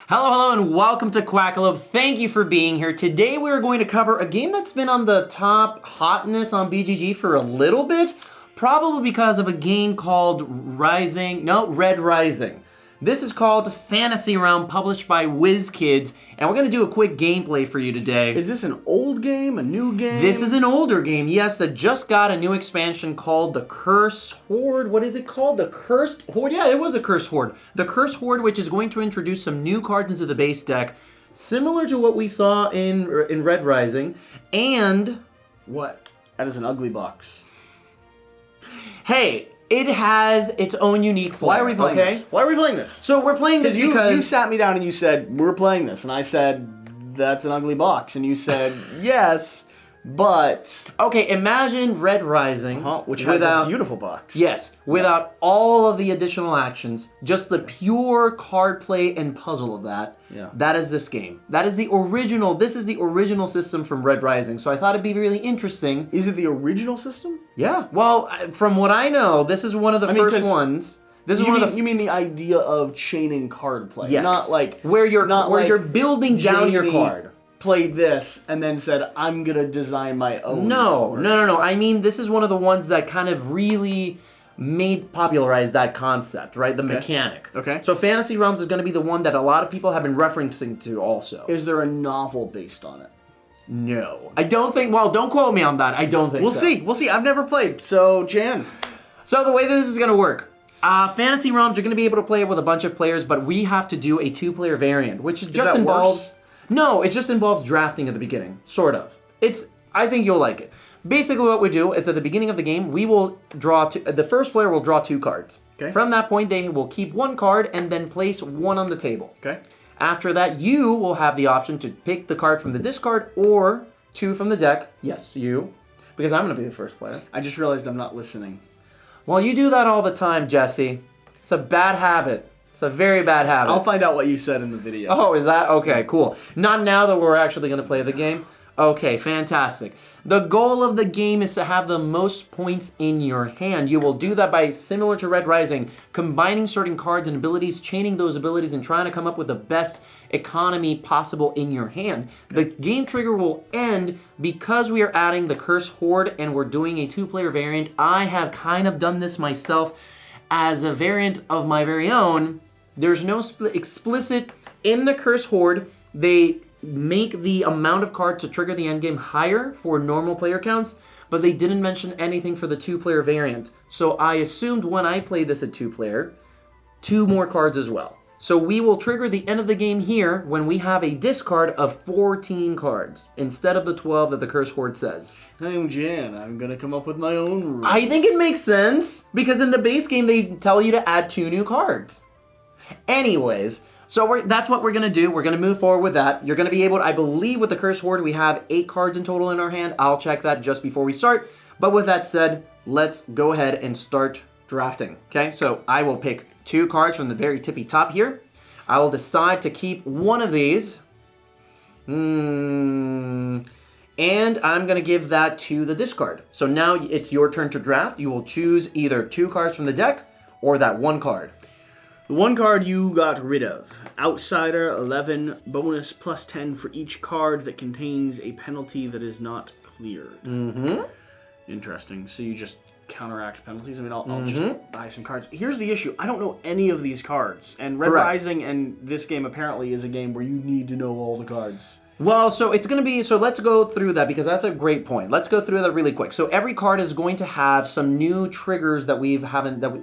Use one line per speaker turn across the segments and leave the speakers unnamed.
Hello, and welcome to Quackalope. Thank you for being here. Today we're going to cover a game that's been on the top hotness on BGG for a little bit, probably because of a game called Red Rising. This is called Fantasy Realm, published by WizKids, and we're going to do a quick gameplay for you today.
Is this an old game, a new game?
This is an older game, yes, that just got a new expansion called the Cursed Horde. What is it called? The Cursed Horde? Yeah, it was a Cursed Horde. The Cursed Horde, which is going to introduce some new cards into the base deck, similar to what we saw in Red Rising, and what?
That is an ugly box.
Hey, it has its own unique flair.
Why are we playing this? Why are we playing this?
So we're playing this because...
You sat me down and you said, we're playing this. And I said, that's an ugly box. And you said, yes, but...
Okay, imagine Red Rising.
Which has a beautiful box.
Yes, without all of the additional actions, just the pure card play and puzzle of that.
Yeah.
That is this game. That is the original, this is the original system from Red Rising. So I thought it'd be really interesting.
Is it the original system?
Yeah, well, from what I know, this is one of the first ones. This is
You mean the idea of chaining card play?
Yes.
Not like...
Where you're building down your card.
Played this and then said, I'm going to design my own.
No. I mean, this is one of the ones that kind of really popularized that concept, right? The mechanic.
Okay.
So Fantasy Realms is going to be the one that a lot of people have been referencing to also.
Is there a novel based on it?
No. I don't think, well, don't quote me on that. I don't think so.
We'll see. I've never played. So, Jan.
So the way that this is going to work, Fantasy Realms, you're going to be able to play it with a bunch of players, but we have to do a two-player variant, which just involves...
Worse?
No, it just involves drafting at the beginning, sort of. I think you'll like it. Basically what we do is at the beginning of the game, we will draw the first player will draw 2 cards.
Okay.
From that point, they will keep 1 card and then place 1 on the table.
Okay.
After that, you will have the option to pick the card from the discard or 2 from the deck. Yes, you. Because I'm going to be the first player.
I just realized I'm not listening.
Well, you do that all the time, Jesse. It's a bad habit. It's a very bad habit.
I'll find out what you said in the video.
Oh, is that? Okay, cool. Not now that we're actually going to play the game. Okay, fantastic. The goal of the game is to have the most points in your hand. You will do that by, similar to Red Rising, combining certain cards and abilities, chaining those abilities, and trying to come up with the best economy possible in your hand. The game trigger will end because we are adding the Cursed Horde and we're doing a 2-player variant. I have kind of done this myself as a variant of my very own. There's no explicit, in the Cursed Horde, they make the amount of cards to trigger the endgame higher for normal player counts, but they didn't mention anything for the 2-player variant. So I assumed when I played this at 2-player, 2 more cards as well. So we will trigger the end of the game here when we have a discard of 14 cards, instead of the 12 that the Cursed Horde says.
I'm Jan, I'm gonna come up with my own rules.
I think it makes sense, because in the base game they tell you to add 2 new cards. Anyways, so that's what we're going to do. We're going to move forward with that. You're going to be able to, I believe with the Cursed Horde, we have 8 cards in total in our hand. I'll check that just before we start. But with that said, let's go ahead and start drafting. Okay, so I will pick 2 cards from the very tippy top here. I will decide to keep one of these. And I'm going to give that to the discard. So now it's your turn to draft. You will choose either 2 cards from the deck or that 1 card.
The 1 card you got rid of. Outsider, 11, bonus plus 10 for each card that contains a penalty that is not cleared.
Mm-hmm.
Interesting. So you just counteract penalties? I mean, I'll just buy some cards. Here's the issue. I don't know any of these cards. And Red Rising and this game apparently is a game where you need to know all the cards.
Well, so it's going to be, so let's go through that because that's a great point. Let's go through that really quick. So every card is going to have some new triggers that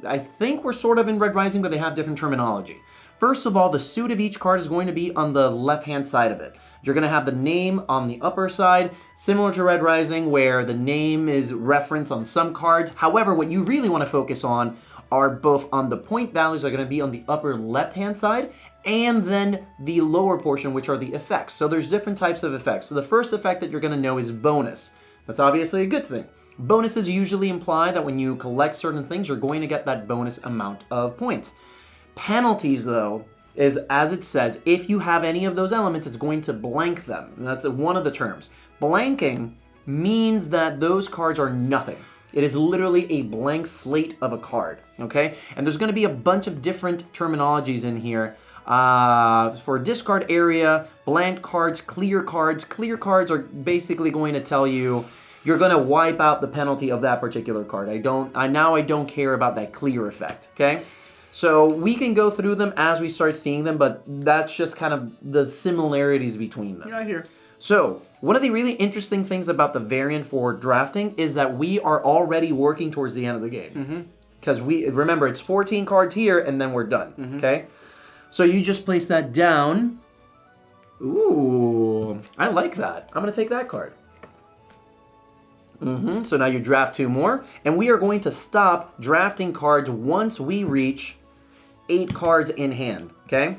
I think we're sort of in Red Rising, but they have different terminology. First of all, the suit of each card is going to be on the left-hand side of it. You're going to have the name on the upper side, similar to Red Rising, where the name is referenced on some cards. However, what you really want to focus on are both on the point values are going to be on the upper left-hand side, and then the lower portion, which are the effects. So there's different types of effects. So the first effect that you're going to know is bonus. That's obviously a good thing. Bonuses usually imply that when you collect certain things, you're going to get that bonus amount of points. Penalties, though, is, as it says, if you have any of those elements, it's going to blank them. And that's one of the terms. Blanking means that those cards are nothing. It is literally a blank slate of a card, okay? And there's going to be a bunch of different terminologies in here. For discard area, blank cards, clear cards. Clear cards are basically going to tell you you're going to wipe out the penalty of that particular card. I don't care about that clear effect, okay? So we can go through them as we start seeing them, but that's just kind of the similarities between them.
Yeah, I hear.
So one of the really interesting things about the variant for drafting is that we are already working towards the end of the game. Because remember, it's 14 cards here, and then we're done, okay? So you just place that down. Ooh, I like that. I'm going to take that card. So now you draft 2 more, and we are going to stop drafting cards once we reach 8 cards in hand, okay?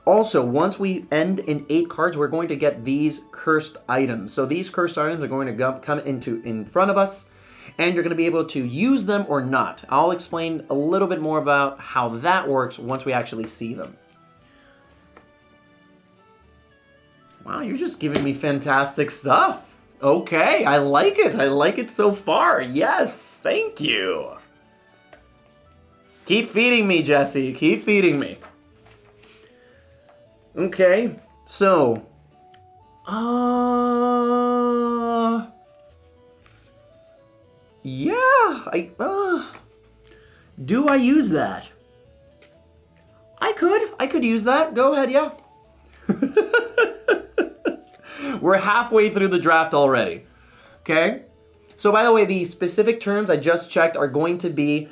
Also, once we end in 8 cards, we're going to get these cursed items. So these cursed items are going to come in front of us, and you're going to be able to use them or not. I'll explain a little bit more about how that works once we actually see them. Wow, you're just giving me fantastic stuff. Okay, I like it. I like it so far. Yes, thank you. Keep feeding me, Jesse. Keep feeding me. Okay, so... Yeah, do I use that? I could use that. Go ahead, yeah. We're halfway through the draft already, okay? So by the way, the specific terms I just checked are going to be,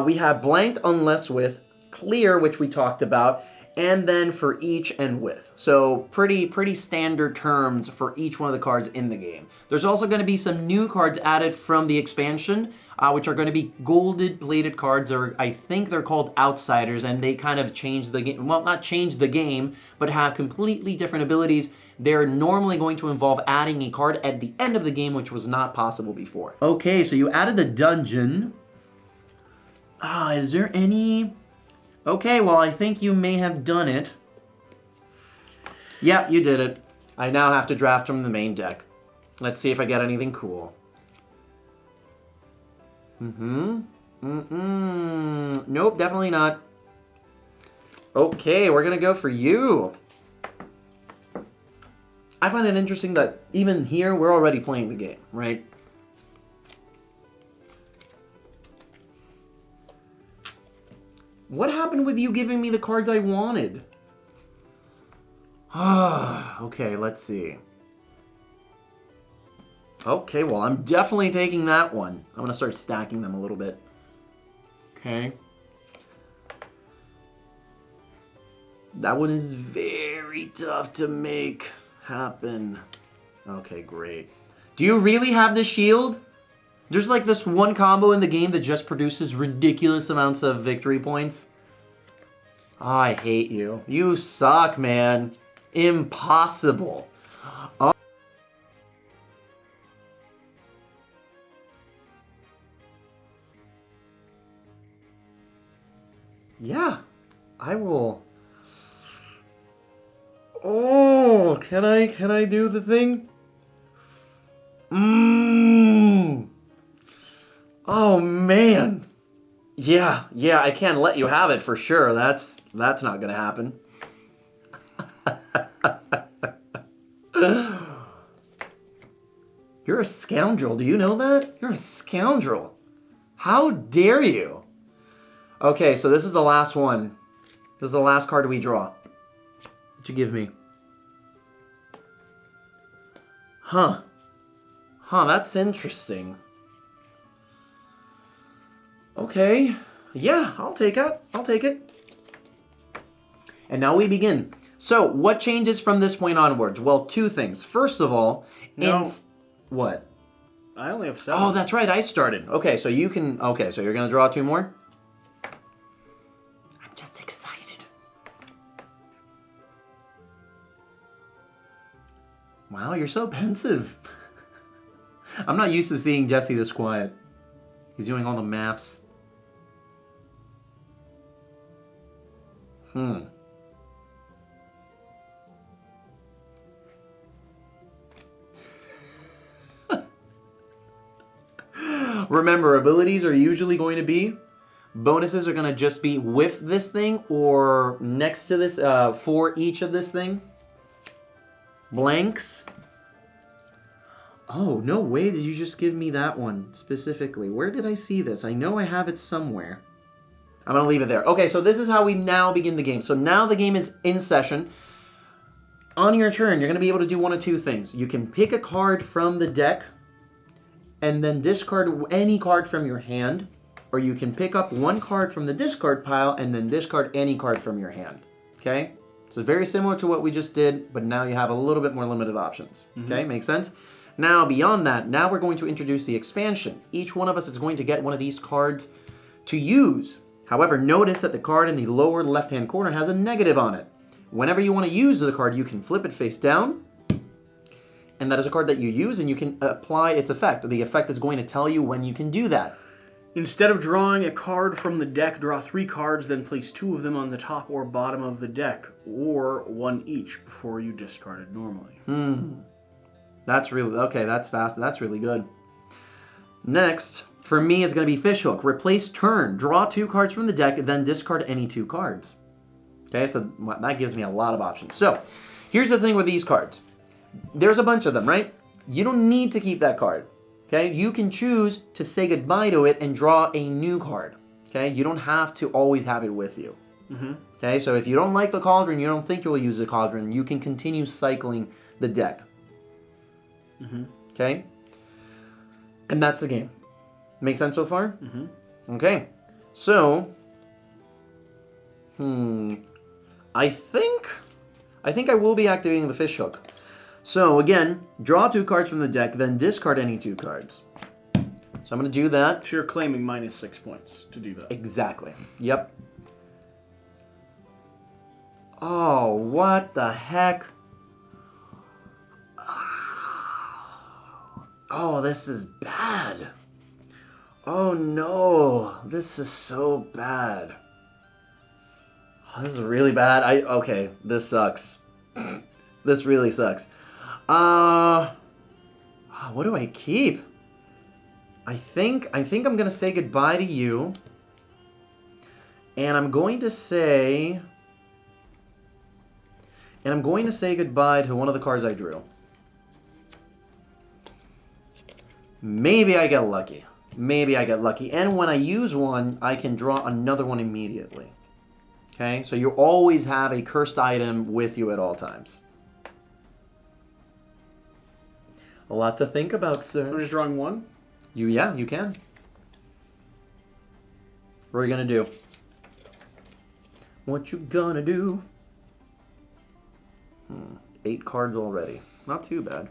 we have blanked unless with, clear, which we talked about, and then for each and with. So pretty standard terms for each one of the cards in the game. There's also going to be some new cards added from the expansion, which are going to be gold-plated cards, or I think they're called Outsiders, and they kind of change the game. Well, not change the game, but have completely different abilities. They're normally going to involve adding a card at the end of the game, which was not possible before. Okay, so you added the dungeon. Is there any... Okay, well, I think you may have done it. Yep, you did it. I now have to draft from the main deck. Let's see if I get anything cool. Nope, definitely not. Okay, we're gonna go for you. I find it interesting that even here, we're already playing the game, right? What happened with you giving me the cards I wanted? Okay, let's see. Okay, well, I'm definitely taking that one. I'm gonna start stacking them a little bit. Okay. That one is very tough to make happen. Okay, great. Do you really have the shield? There's like this one combo in the game that just produces ridiculous amounts of victory points. Oh, I hate you. You suck, man. Impossible. Oh. Yeah, I will. Oh, can I do the thing? Oh man. Yeah, I can't let you have it for sure. That's not gonna happen. You're a scoundrel. Do you know that? You're a scoundrel. How dare you? Okay, so this is the last one. This is the last card we draw. What you give me? Huh, that's interesting. Okay, yeah, I'll take it. And now we begin. So, what changes from this point onwards? Well, 2 things. First of all, what?
I only have 7.
Oh, that's right, I started. Okay, so you can, okay, so you're gonna draw 2 more? I'm just excited. Wow, you're so pensive. I'm not used to seeing Jesse this quiet. He's doing all the maths. Remember, abilities are usually going to be Bonuses are going to just be with this thing or next to this, for each of this thing. Blanks. Oh, no way did you just give me that one specifically. Where did I see this? I know I have it somewhere. I'm going to leave it there. Okay, so this is how we now begin the game. So now the game is in session. On your turn, you're going to be able to do one of two things. You can pick a card from the deck and then discard any card from your hand, or you can pick up one card from the discard pile and then discard any card from your hand. Okay? So very similar to what we just did, but now you have a little bit more limited options. Okay, makes sense? Now, beyond that, now we're going to introduce the expansion. Each one of us is going to get one of these cards to use. However, notice that the card in the lower left-hand corner has a negative on it. Whenever you want to use the card, you can flip it face down, and that is a card that you use, and you can apply its effect. The effect is going to tell you when you can do that.
Instead of drawing a card from the deck, draw 3 cards, then place 2 of them on the top or bottom of the deck, or 1 each before you discard it normally.
That's really, okay, that's fast. That's really good. Next, for me, is going to be Fishhook. Replace turn. Draw 2 cards from the deck, then discard any 2 cards. Okay, so that gives me a lot of options. So, here's the thing with these cards. There's a bunch of them, right? You don't need to keep that card. Okay, you can choose to say goodbye to it and draw a new card. Okay, you don't have to always have it with you. Okay, so if you don't like the cauldron, you don't think you'll use the cauldron, you can continue cycling the deck. Okay, and that's the game. Make sense so far? Okay, so I think I will be activating the Fishhook. So again, draw 2 cards from the deck, then discard any 2 cards. So I'm going to do that.
So you're claiming -6 points to do that.
Exactly. Yep. Oh, what the heck? Oh, this is bad. Oh no, this is so bad. Oh, this is really bad. Okay, this sucks. This really sucks. What do I keep? I think I'm gonna say goodbye to you. And I'm going to say goodbye to one of the cards I drew. Maybe I get lucky. Maybe I get lucky. And when I use one, I can draw another one immediately. Okay? So you always have a cursed item with you at all times. A lot to think about, sir.
I'm just drawing 1?
Yeah, you can. What are you gonna do? What you gonna do? 8 cards already. Not too bad.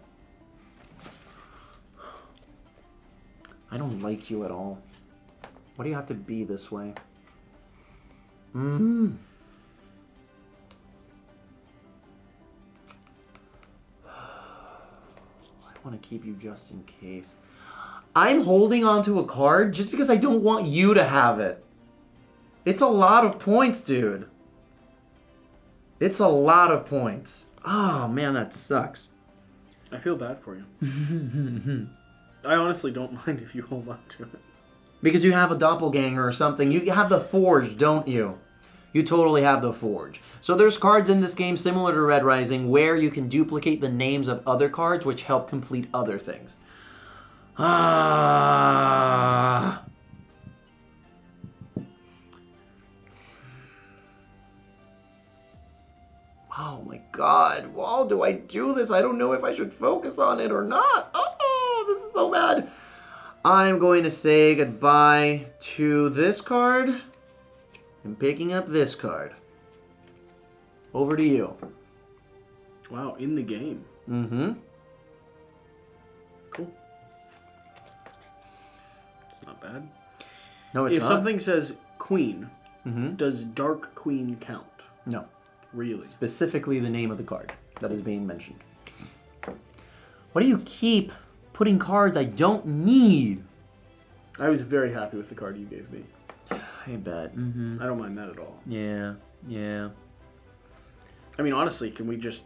I don't like you at all. Why do you have to be this way? I want to keep you just in case. I'm holding on to a card just because I don't want you to have it. It's a lot of points, dude. It's a lot of points. Oh, man, that sucks.
I feel bad for you. I honestly don't mind if you hold on to it.
Because you have a doppelganger or something. You have the Forge, don't you? You totally have the Forge. So there's cards in this game similar to Red Rising where you can duplicate the names of other cards which help complete other things. Oh my god, why do I do this? I don't know if I should focus on it or not. Oh, this is so bad. I'm going to say goodbye to this card and picking up this card. Over to you.
Wow, in the game. Cool. It's not bad.
No, it's
not. If something says queen, does dark queen count?
No.
Really?
Specifically the name of the card that is being mentioned. Why do you keep putting cards I don't need?
I was very happy with the card you gave me.
I bet.
I don't mind that at all.
Yeah.
I mean, honestly, can we just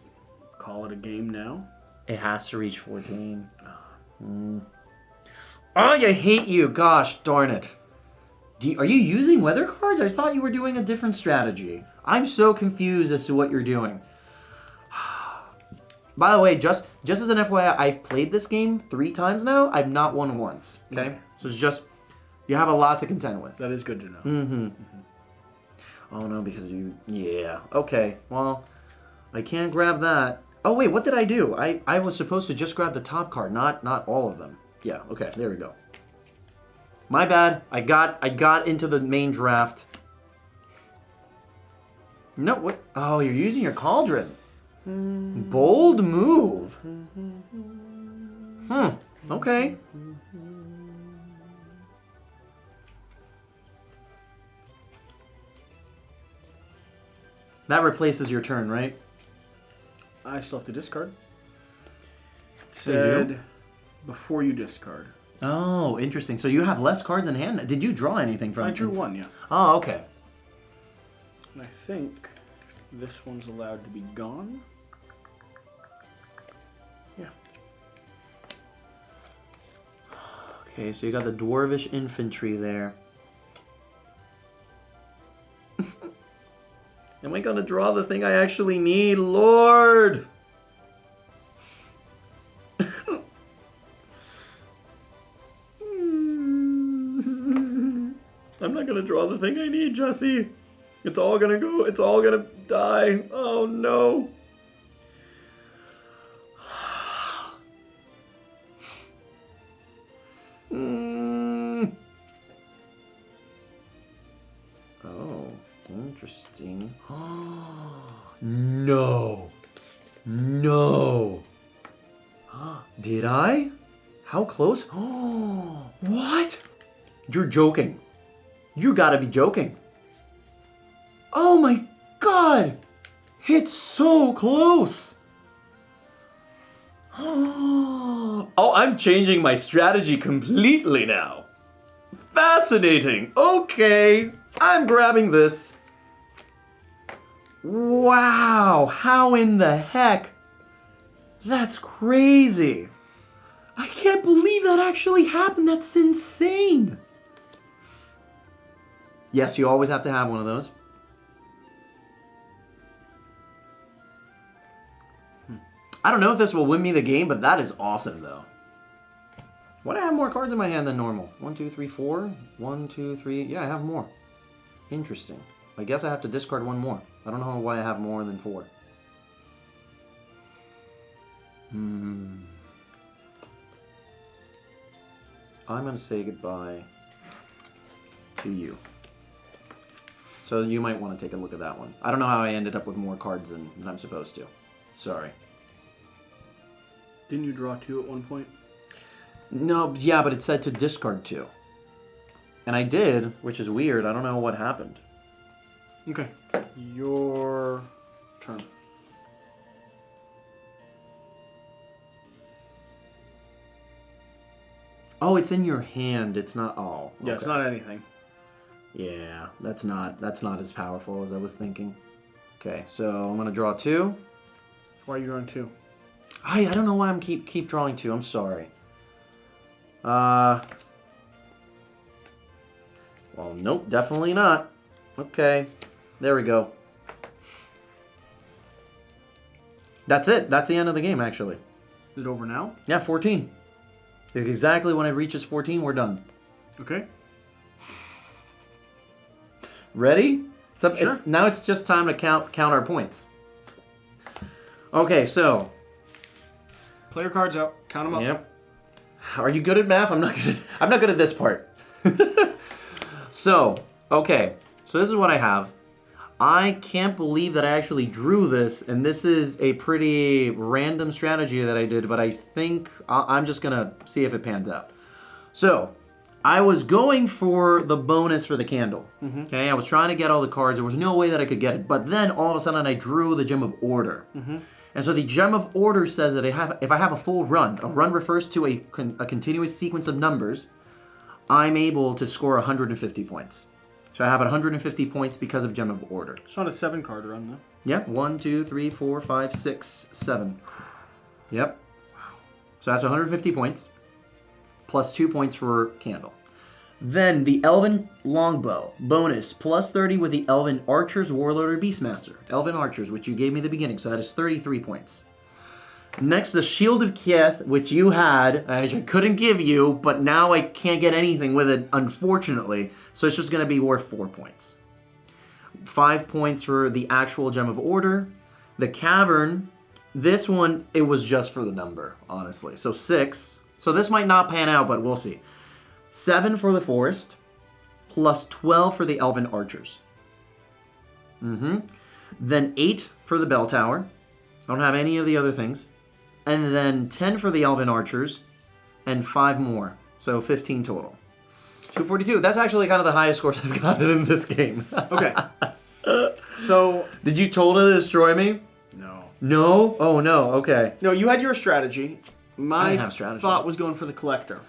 call it a game now?
It has to reach 14. Oh, I hate you. Gosh darn it. Are you using weather cards? I thought you were doing a different strategy. I'm so confused as to what you're doing. By the way, just as an FYI, I've played this game 3 times now. I've not won once. Okay? So it's just, you have a lot to contend with.
That is good to know.
Mm-hmm. Oh no, because you, yeah. Okay, well, I can't grab that. Oh wait, what did I do? I was supposed to just grab the top card, not all of them. Yeah, okay, there we go. My bad. I got into the main draft. No, what? Oh, you're using your cauldron. Bold move. Okay. That replaces your turn, right?
I still have to discard. It
So you do?
said before you discard.
Oh, interesting. So you have less cards in hand. Did you draw anything from it?
I drew 1, yeah.
Oh, okay.
And I think this one's allowed to be gone. Yeah.
Okay, so you got the Dwarvish Infantry there. Am I gonna draw the thing I actually need? Lord! I'm not gonna draw the thing I need, Jesse. It's all gonna go, it's all gonna die. Oh no. Oh, interesting. No. No. Did I? How close? Oh, what? You're joking. You gotta be joking. Oh my god! It's so close! Oh, I'm changing my strategy completely now. Fascinating. Okay, I'm grabbing this. Wow, how in the heck? That's crazy. I can't believe that actually happened. That's insane. Yes, you always have to have one of those. I don't know if this will win me the game, but that is awesome, though. Why do I have more cards in my hand than normal? 1, 2, 3, 4. 1, 2, 3. Yeah, I have more. Interesting. I guess I have to discard one more. I don't know why I have more than 4. I'm going to say goodbye to you. So you might want to take a look at that one. I don't know how I ended up with more cards than I'm supposed to. Sorry.
Didn't you draw 2 at one point?
No, yeah, but it said to discard 2. And I did, which is weird. I don't know what happened.
Okay. Your turn.
Oh, it's in your hand. It's not. Oh,
Yeah,
okay.
it's not anything.
Yeah, that's not as powerful as I was thinking. Okay, so I'm gonna draw 2.
Why are you drawing 2?
I don't know why I'm keep drawing 2. I'm sorry. Well, nope, definitely not. Okay, there we go. That's it. That's the end of the game, actually.
Is it over now?
Yeah, 14. Exactly when it reaches 14, we're done.
Okay.
Ready? So
Sure.
Now it's just time to count our points. Okay, so.
Play your cards out. Count them up.
Yep. Are you good at math? I'm not good at this part. So, okay. So this is what I have. I can't believe that I actually drew this, and this is a pretty random strategy that I did, but I think I'm just gonna see if it pans out. So, I was going for the bonus for the candle. Okay, I was trying to get all the cards. There was no way that I could get it, but then all of a sudden I drew the Gem of Order. And so the Gem of Order says that if I have a full run, a run refers to a continuous sequence of numbers, I'm able to score 150 points. So I have 150 points because of Gem of Order.
It's on a 7-card run, though.
Yep, 1, 2, 3, 4, 5, 6, 7. Yep. Wow. So that's 150 points, plus 2 points for Candle. Then the Elven Longbow. Bonus, plus 30 with the Elven Archers, Warlord, or Beastmaster. Elven Archers, which you gave me at the beginning, so that is 33 points. Next, the Shield of Kith, which you had, I couldn't give you, but now I can't get anything with it, unfortunately. So it's just going to be worth 4 points. 5 points for the actual Gem of Order. The Cavern, this one, it was just for the number, honestly. So 6. So this might not pan out, but we'll see. 7 for the Forest, plus 12 for the Elven Archers. Then 8 for the Bell Tower. I don't have any of the other things. And then 10 for the Elven Archers, and 5 more. So 15 total. 242. That's actually kind of the highest scores I've gotten in this game.
Okay. So...
Did you totally destroy me?
No.
No? Oh, no. Okay.
No, you had your strategy. My
I didn't have strategy.
thought was going for the collector.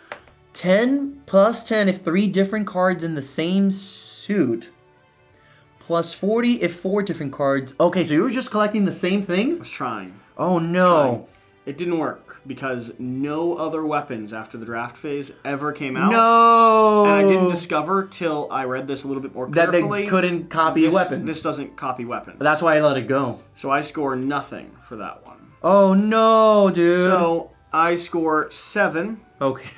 10 plus 10 if 3 different cards in the same suit. Plus 40 if 4 different cards. Okay, so you were just collecting the same
I
thing?
was trying.
Oh, no.
It didn't work because no other weapons after the draft phase ever came out.
No.
And I didn't discover till I read this a little bit more
that
carefully.
they couldn't copy weapons.
This doesn't copy weapons.
That's why I let it go.
So I score nothing for that one.
Oh, no, dude.
So I score 7.
Okay.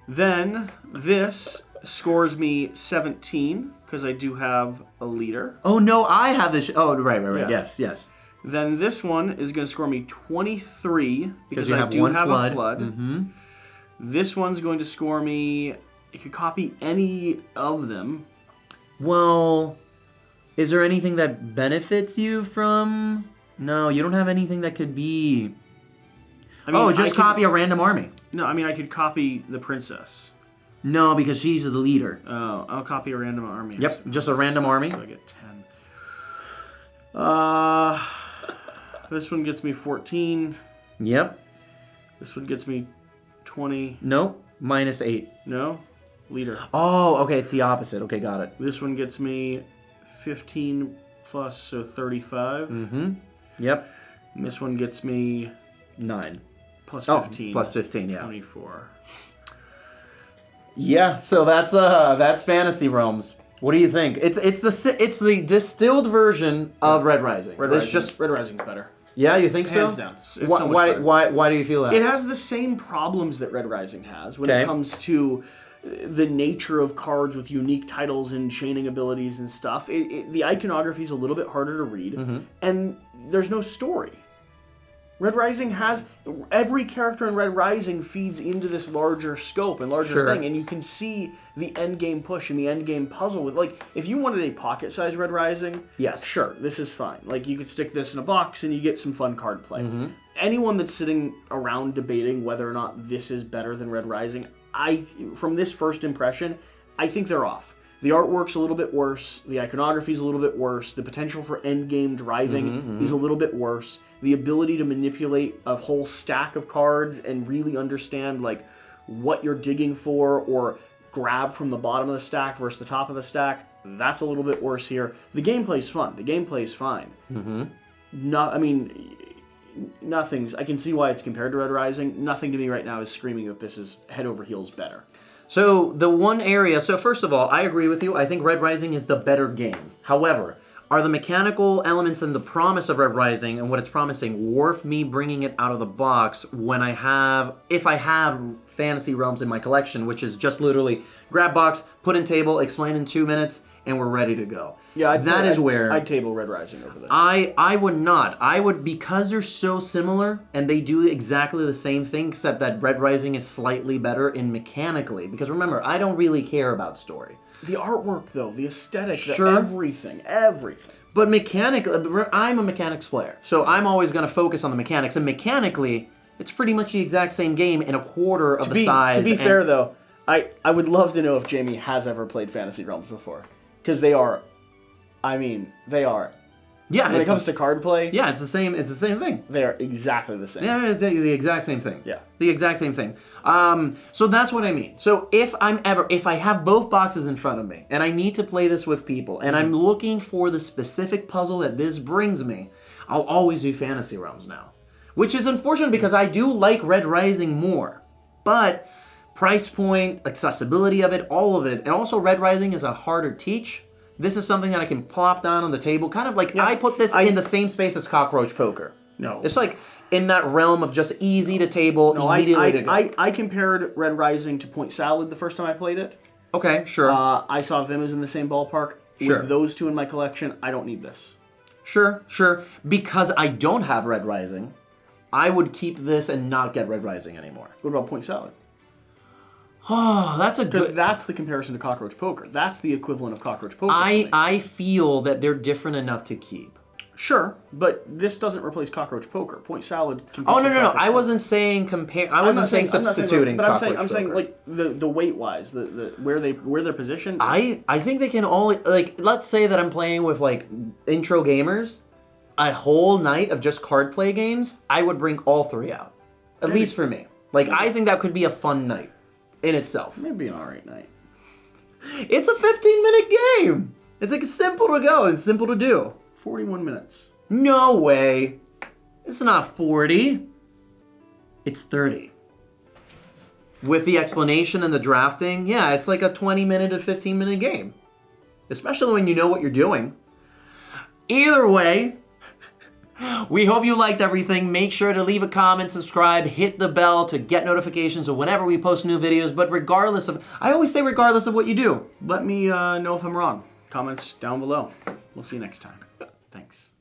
Then this scores me 17 because I do have a leader.
Oh, no, I have this. Oh, right.
Yeah.
Yes.
Then this one is going to score me 23 because
you
I
have
do
one
have
flood.
a flood.
Mm-hmm.
This one's going to score me... You could copy any of them.
Well, is there anything that benefits you from... No, you don't have anything that could be...
I mean,
just copy a random army.
No, I mean, I could copy the princess.
No, because she's the leader.
Oh, I'll copy a random army.
Yep, just a random army.
So I get 10. This one gets me 14.
Yep.
This one gets me 20.
Nope, minus 8.
No? Leader.
Oh, okay, it's the opposite. Okay, got it.
This one gets me 15 plus, so 35.
Mm-hmm. Yep.
And this one gets me
9.
plus 15.
Oh, plus 15, yeah.
24.
Yeah, so that's Fantasy Realms. What do you think? It's the distilled version of Red Rising.
Red Rising's better.
Yeah, you think so?
Hands down. It's so much better.
Why do you feel that?
It has the same problems that Red Rising has when it comes to the nature of cards with unique titles and chaining abilities and stuff. The iconography is a little bit harder to read, and there's no story. Red Rising has... Every character in Red Rising feeds into this larger scope and larger thing, and you can see the endgame push and the endgame puzzle with... Like, if you wanted a pocket-sized Red Rising,
yes,
sure, this is fine. Like, you could stick this in a box and you get some fun card play. Anyone that's sitting around debating whether or not this is better than Red Rising, from this first impression, I think they're off. The artwork's a little bit worse. The iconography's a little bit worse. The potential for endgame driving is a little bit worse. The ability to manipulate a whole stack of cards and really understand like what you're digging for or grab from the bottom of the stack versus the top of the stack, that's a little bit worse here. The gameplay's fun. The gameplay's fine. Nothing's... I can see why it's compared to Red Rising. Nothing to me right now is screaming that this is head over heels better.
So the one area... So first of all, I agree with you. I think Red Rising is the better game. However, are the mechanical elements and the promise of Red Rising and what it's promising worth me bringing it out of the box when if I have Fantasy Realms in my collection, which is just literally grab box, put in table, explain in 2 minutes, and we're ready to go.
Yeah,
I'd
table Red Rising over this.
I would not. I would, because they're so similar and they do exactly the same thing, except that Red Rising is slightly better in mechanically. Because remember, I don't really care about story.
The artwork, though, the aesthetic, everything.
But mechanically, I'm a mechanics player, so I'm always going to focus on the mechanics. And mechanically, it's pretty much the exact same game in a quarter of the size.
To be fair, though, I would love to know if Jamie has ever played Fantasy Realms before. Because they are...
Yeah,
when it comes to card play...
Yeah, it's the same thing.
They are exactly the same.
Yeah, it's the exact same thing.
Yeah.
The exact same thing. So that's what I mean. So if I have both boxes in front of me, and I need to play this with people, and I'm looking for the specific puzzle that this brings me, I'll always do Fantasy Realms now. Which is unfortunate because I do like Red Rising more. But price point, accessibility of it, all of it. And also Red Rising is a harder teach. This is something that I can plop down on the table, kind of like I put this in the same space as Cockroach Poker.
No.
It's like in that realm of just easy to table, immediately to go.
I compared Red Rising to Point Salad the first time I played it.
Okay, sure.
I saw them as in the same ballpark.
Sure.
With those two in my collection, I don't need this.
Sure. Because I don't have Red Rising, I would keep this and not get Red Rising anymore.
What about Point Salad?
Oh, that's a
Because
good...
that's the comparison to Cockroach Poker. That's the equivalent of Cockroach Poker.
I feel that they're different enough to keep.
Sure, but this doesn't replace Cockroach Poker. Point Salad.
Oh no! I wasn't saying compare. I wasn't saying substituting.
But
I'm
saying like the weight wise, the where they're positioned.
I think they can all like. Let's say that I'm playing with like intro gamers, a whole night of just card play games. I would bring all three out, at least for me. Like I think that could be a fun night in itself.
Maybe an alright night.
It's a 15-minute game. It's like simple to go and simple to do.
41 minutes.
No way. It's not 40. It's 30. With the explanation and the drafting, yeah, it's like a 20-minute to 15-minute game. Especially when you know what you're doing. Either way, we hope you liked everything. Make sure to leave a comment, subscribe, hit the bell to get notifications of whenever we post new videos. But regardless of, I always say regardless of what you do.
Let me know if I'm wrong. Comments down below. We'll see you next time. Thanks.